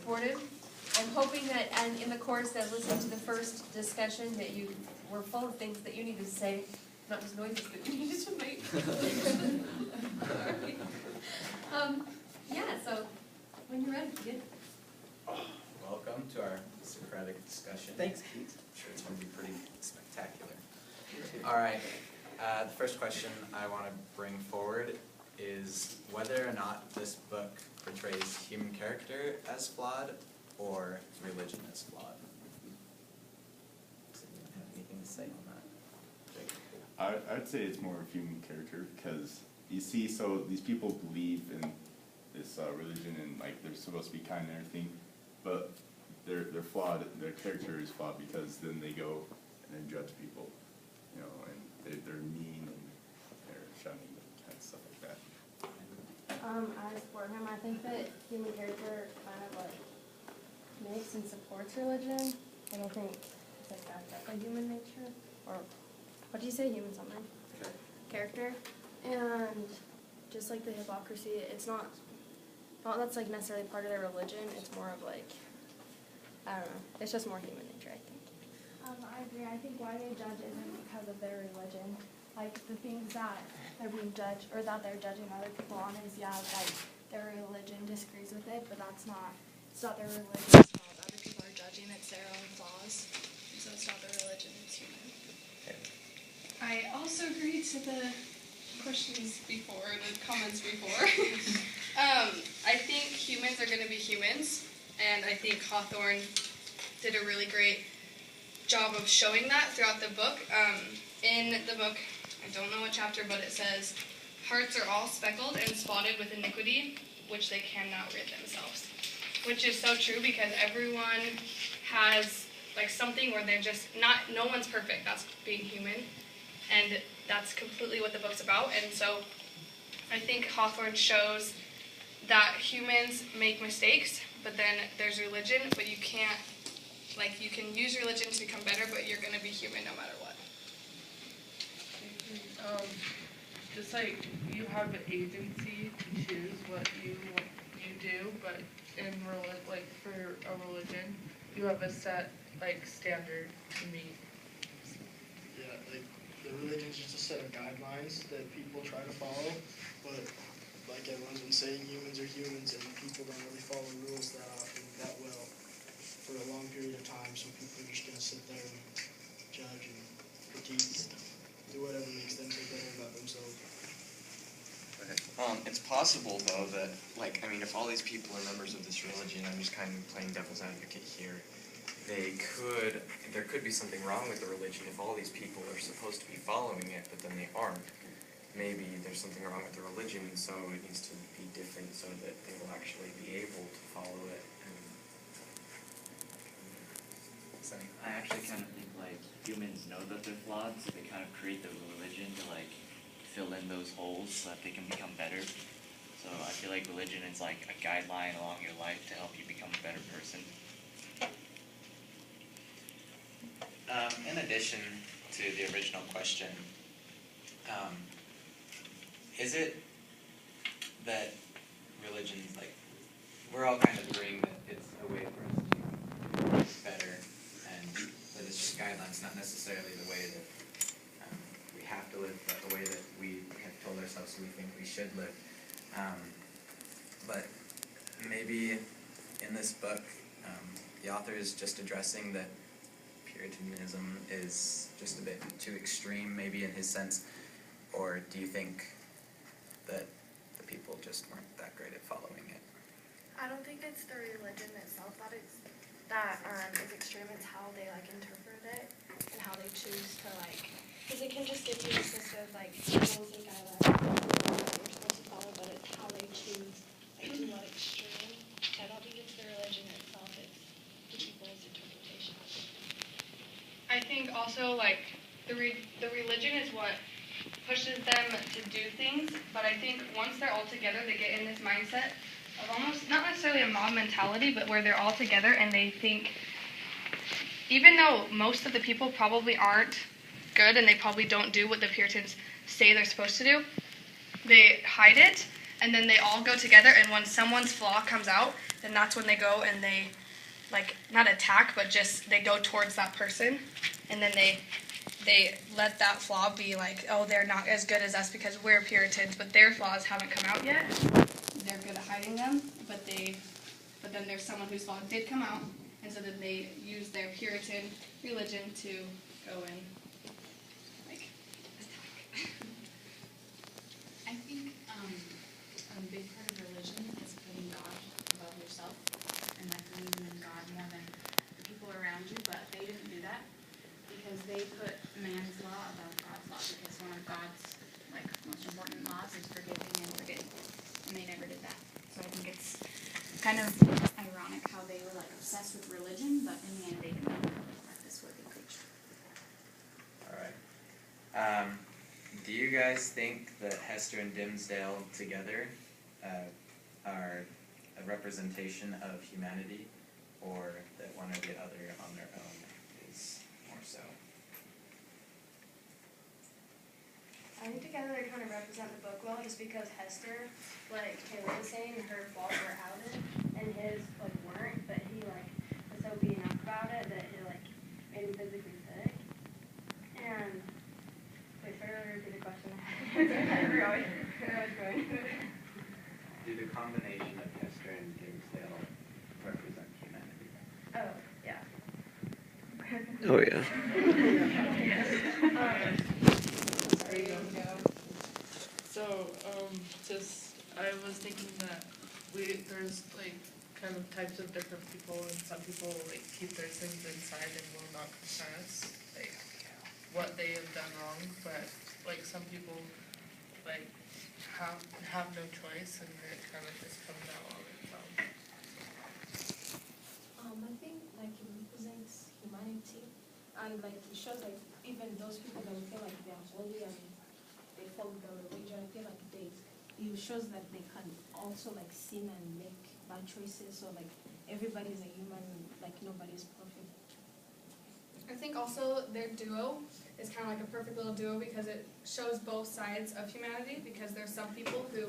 supportive. I'm hoping that, and in the course that listened to the first discussion, that you were full of things that you needed to say, not just noises that you needed to make. Yeah, so when you're ready, yeah. Welcome to our Socratic discussion. Thanks, Keith. I'm sure it's going to be pretty spectacular. All right, the first question I want to bring forward is whether or not this book portrays human character as flawed or religion as flawed. Does anyone have anything to say on that? I'd say it's more of human character because you see, so these people believe in this religion and like they're supposed to be kind and everything, but they're flawed. Their character is flawed because then they go and then judge people, you know, and they're mean and they're shunning and stuff like that. I support him. I think that human character kind of like makes and supports religion. I don't think it's like that's like a human nature. Or what do you say, human something? Character. And just like the hypocrisy, it's not that's like necessarily part of their religion. It's more of like, I don't know. It's just more human nature, I think. I agree. I think why they judge isn't because of their religion. Like the things that they're being judged or that they're judging other people on is like their religion disagrees with it, but it's not their religion. It's not what other people are judging. It's their own flaws. So it's not their religion. It's human. I also agree to the questions before, the comments before. I think humans are going to be humans, and I think Hawthorne did a really great job of showing that throughout the book. In the book, I don't know what chapter, but it says, hearts are all speckled and spotted with iniquity, which they cannot rid themselves. Which is so true because everyone has like something where they're just no one's perfect. That's being human. And that's completely what the book's about. And so I think Hawthorne shows that humans make mistakes, but then there's religion, but you can't, like, you can use religion to become better, but you're going to be human no matter what. Just like you have agency to choose what you do, but in like for a religion, you have a set like standard to meet. Yeah, like the religion is just a set of guidelines that people try to follow, but like everyone's been saying, humans are humans, and people don't really follow rules that often, that well, for a long period of time. So people are just gonna sit there and judge and critique, do whatever makes them feel better about themselves. It's possible, though, that, like, I mean, if all these people are members of this religion, I'm just kind of playing devil's advocate here, there could be something wrong with the religion if all these people are supposed to be following it, but then they aren't. Maybe there's something wrong with the religion, so it needs to be different so that they will actually be able to follow it. I actually kind of think, like, humans know that they're flawed, so they kind of create the religion to, like, fill in those holes so that they can become better. So I feel like religion is like a guideline along your life to help you become a better person. In addition to the original question, is it that religion's like, we're all kind of agreeing that it's a way for us to be better, and that it's just guidelines, not necessarily the way that we have to live, but the way that we have told ourselves we think we should live. But maybe in this book, the author is just addressing that Puritanism is just a bit too extreme, maybe in his sense, or do you think that the people just weren't that great at following it? I don't think it's the religion itself that is extreme. It's how they like interpret it and how they choose to like. Because it can just give you a sense of like rules and guidelines that you're supposed to follow, but it's how they choose like to what extreme. I don't think it's the religion itself. It's the people's interpretation of it. I think also, like, the religion is what pushes them to do things, but I think once they're all together, they get in this mindset of almost, not necessarily a mob mentality, but where they're all together and they think, even though most of the people probably aren't good and they probably don't do what the Puritans say they're supposed to do, they hide it, and then they all go together, and when someone's flaw comes out, then that's when they go and they, like, not attack, but just they go towards that person, and then they let that flaw be like, oh, they're not as good as us because we're Puritans, but their flaws haven't come out yet. They're good at hiding them, but then there's someone whose flaw did come out, and so then they use their Puritan religion to go and, like, attack. I think a big part of religion is putting God above yourself and like believing in God more than the people around you, but they didn't do that because they put man's law above God's law because one of God's like most important laws is forgiving and forgetting, and they never did that. So I think it's kind of ironic how they were like obsessed with religion, but in the end they didn't practice what they preached. Alright. Do you guys think that Hester and Dimmesdale together are a representation of humanity, or that one or the other on their own is more so? I think together they kind of represent the book well, just because Hester, like Taylor was saying, her flaws were outed, and his like weren't, but he like was so beaten up about it that it like made him physically sick. And wait, sorry, I'll repeat the question. We're always going. Do the combination of Hester and Dimmesdale represent humanity? Oh, yeah. Oh yeah. So, I was thinking that there's like kind of types of different people, and some people like keep their sins inside and will not confess like what they have done wrong, but like some people like have no choice and it kind of just comes out on its own. I think like it represents humanity, and like it shows like even those people that we feel like they are holy and they follow the religion, I feel like it shows that they can also like sin and make bad choices. So like everybody's a human, like nobody's perfect. I think also their duo is kind of like a perfect little duo because it shows both sides of humanity, because there's some people who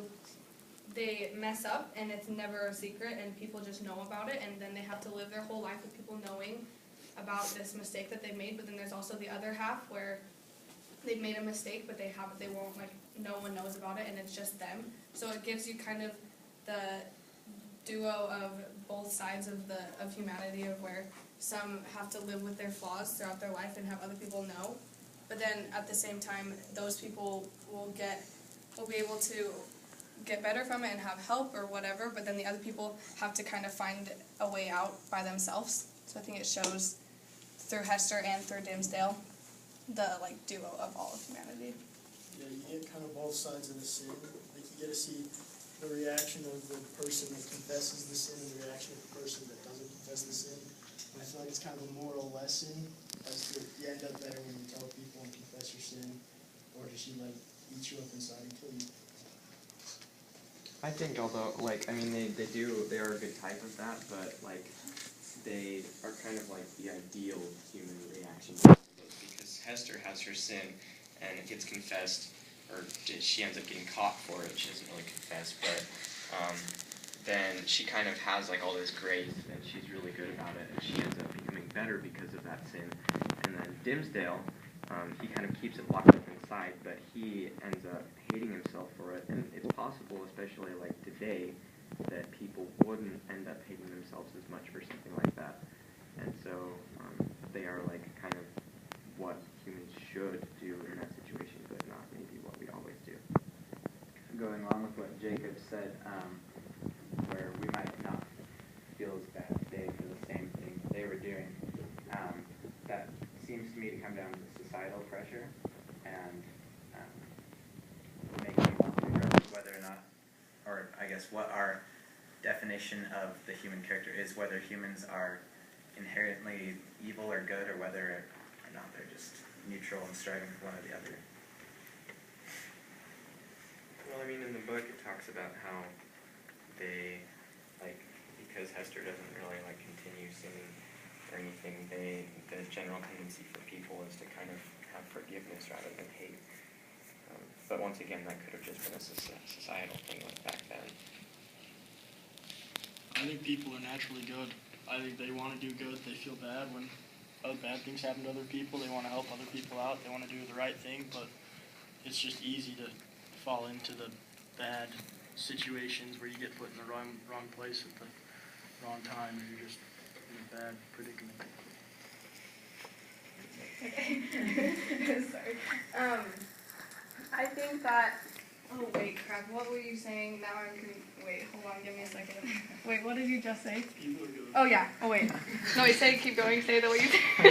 they mess up and it's never a secret and people just know about it, and then they have to live their whole life with people knowing about this mistake that they made. But then there's also the other half where they've made a mistake but they won't, like, no one knows about it and it's just them. So it gives you kind of the duo of both sides of humanity, of where some have to live with their flaws throughout their life and have other people know, but then at the same time those people will be able to get better from it and have help or whatever, but then the other people have to kind of find a way out by themselves. So I think it shows through Hester and through Dimmesdale the like duo of all of humanity. Yeah, you get kind of both sides of the sin. Like you get to see the reaction of the person that confesses the sin and the reaction of the person that doesn't confess the sin. And I feel like it's kind of a moral lesson as to you end up better when you tell people and confess your sin, or does she like eat you up inside and kill you? I think although, like, I mean, they are a good type of that, but, like, they are kind of like the ideal human reaction to it. Because Hester has her sin, and it gets confessed, or she ends up getting caught for it. She doesn't really confess, but then she kind of has, like, all this grace, and she's really good about it, and she ends up becoming better because of that sin. And then Dimmesdale, he kind of keeps it locked up inside, but he ends up hating himself for it. And it's possible, especially like today, that people wouldn't end up hating themselves as much for something like that. And so they are like kind of what humans should do in that situation, but not maybe what we always do. Going along with what Jacob said, where we might not feel as bad today for the same thing they were doing, that seems to me to come down to societal pressure and making me want to regardless whether or not, or I guess what our definition of the human character is, whether humans are inherently evil or good, or whether or not they're just neutral and striving for one or the other. Well, I mean, in the book it talks about how they, like, because Hester doesn't really, like, continue sinning or anything, the general tendency for people is to kind of have forgiveness rather than hate. But once again, that could have just been a societal thing like back then. I think people are naturally good. I think they want to do good. They feel bad when bad things happen to other people. They want to help other people out. They want to do the right thing, but it's just easy to fall into the bad situations where you get put in the wrong place at the wrong time, and you're just in a bad predicament. Okay. Sorry. I think that. Oh wait, crap. What were you saying? Now I'm. Wait, hold on. Give me a second. Wait, what did you just say? Oh yeah. Oh wait. No, wait. Say. Keep going. Say the what you said. They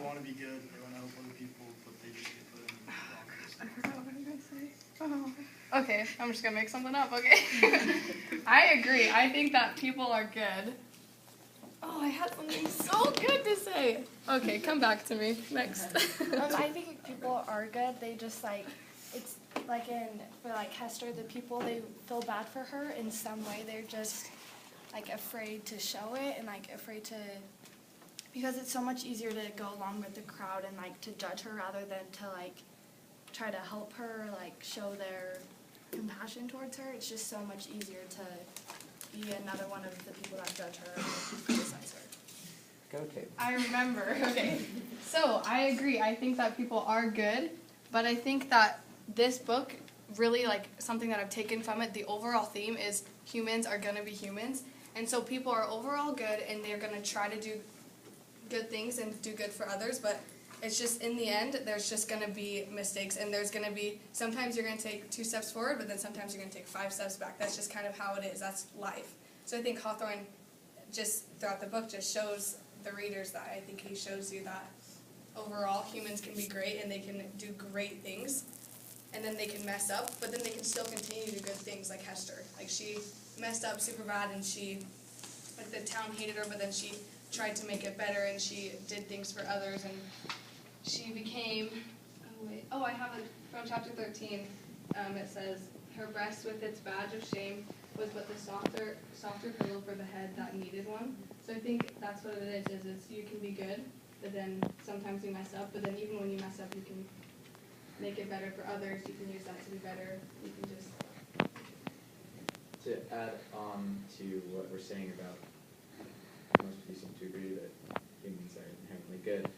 want to be good. They want to help other people, but they just get put in the wrong place. I forgot what I was gonna say. Oh. Okay. I'm just gonna make something up. Okay. I agree. I think that people are good. Oh, I had something so good to say. Okay, come back to me. Next. I think people are good. They just like, it's like for like Hester, the people, they feel bad for her in some way. They're just like afraid to show it and like afraid to, because it's so much easier to go along with the crowd and like to judge her rather than to like try to help her, like show their compassion towards her. It's just so much easier to be another one of the people that judge her and criticize her. Go tape. I remember. Okay. So I agree. I think that people are good, but I think that this book really, like, something that I've taken from it, the overall theme is humans are gonna be humans, and so people are overall good and they're gonna try to do good things and do good for others, but it's just in the end there's just gonna be mistakes, and there's gonna be sometimes you're gonna take 2 steps forward, but then sometimes you're gonna take 5 steps back. That's just kind of how it is. That's life. So I think Hawthorne just throughout the book just shows the readers that. I think he shows you that overall humans can be great and they can do great things, and then they can mess up, but then they can still continue to do good things, like Hester. Like, she messed up super bad and she, like, the town hated her, but then she tried to make it better and she did things for others, and she became, I have it from chapter 13. It says, her breast with its badge of shame was but the softer pillow for the head that needed one. So I think that's what it is you can be good, but then sometimes you mess up, but then even when you mess up, you can make it better for others, you can use that to be better, you can just... To add on to what we're saying about, most of you seem to agree that humans are inherently good.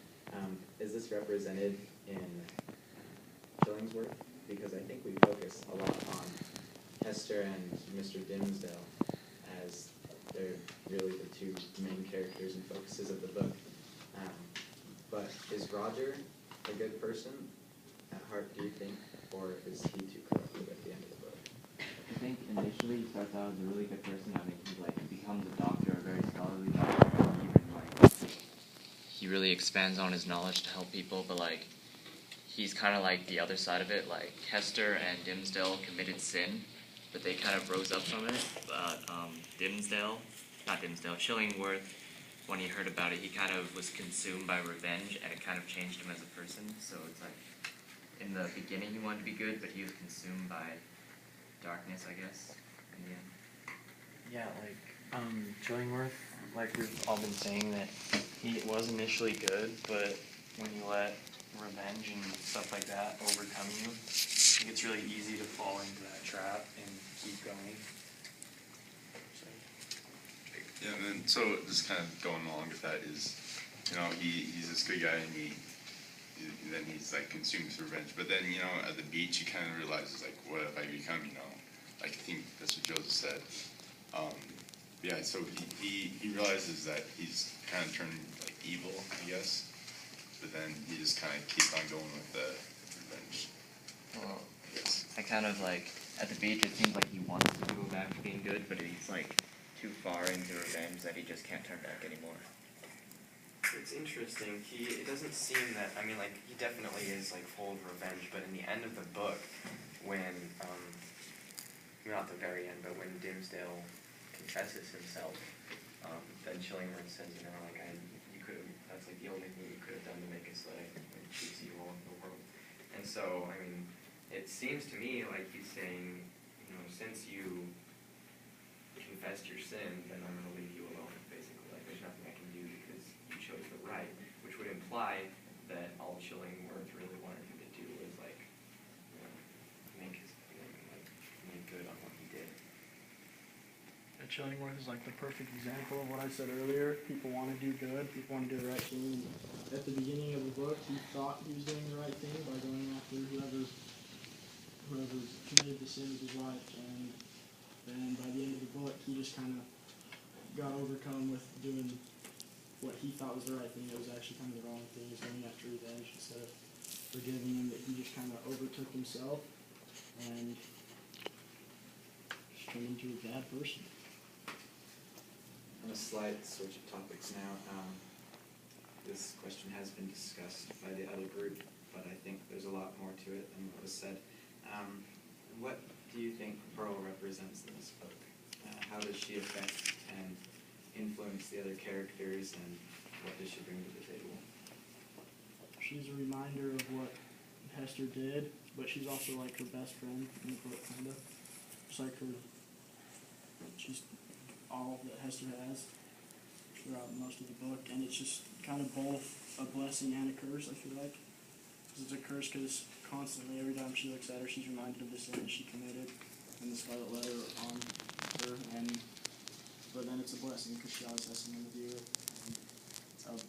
Is this represented in Chillingsworth? Because I think we focus a lot on Hester and Mr. Dimmesdale as they're really the 2 main characters and focuses of the book. But is Roger a good person at heart, do you think, or is he too corrupted at the end of the book? I think initially he starts out as a really good person. I mean, he becomes a doctor, a very scholarly doctor, and even he really expands on his knowledge to help people. But he's kind of like the other side of it. Like, Hester and Dimmesdale committed sin, but they kind of rose up from it. But Chillingworth, when he heard about it, he kind of was consumed by revenge, and it kind of changed him as a person. So it's like, in the beginning he wanted to be good, but he was consumed by darkness, I guess, in the end. Yeah, Chillingworth, like we've all been saying, that he was initially good, but when you let revenge and stuff like that overcome you, I think it's really easy to fall into that trap and keep going. Yeah, and then, so just kind of going along with that is, he's this good guy, and then he's like consumed with revenge. But then, at the beach, he kind of realizes, like, what have I become? Like, I think that's what Joseph said. Yeah, so he realizes that he's kind of turned like evil, I guess. But then he just kind of keeps on going with the revenge. Well, I guess. I kind of at the beach, it seems like he wants to go back to being good, but he's too far into revenge that he just can't turn back anymore. It's interesting. It doesn't seem that, he definitely is full of revenge, but in the end of the book, when, not the very end, but when Dimmesdale confesses himself, then Chillingworth says, you could have, that's the only thing you could have done to make us choose evil in the world. And so, it seems to me like he's saying, since you confessed your sin, then I'm going to leave you alone, basically. There's nothing I can do because you chose the right, which would imply that all Chillingworth really wanted him to do Chillingworth is like the perfect example of what I said earlier. People want to do good, people want to do the right thing. And at the beginning of the book, he thought he was doing the right thing by going after whoever committed the sin of his life. And then by the end of the book, he just kind of got overcome with doing what he thought was the right thing. It was actually kind of the wrong thing. He was going after revenge instead of forgiving him. That he just kind of overtook himself and just turned into a bad person. On a slight switch of topics now, this question has been discussed by the other group, but I think there's a lot more to it than what was said. What do you think Pearl represents in this book? How does she affect and influence the other characters, and what does she bring to the table? She's a reminder of what Hester did, but she's also like her best friend in the book, kind of. Just like her, she's all that Hester has throughout most of the book, and it's just kind of both a blessing and a curse, I feel like. It's a curse because constantly, every time she looks at her, she's reminded of the sin that she committed and the scarlet letter on her, but then it's a blessing because she always has someone to be with. And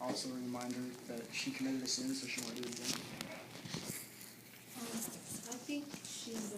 also a reminder that she committed a sin, so she won't do it again. I think she's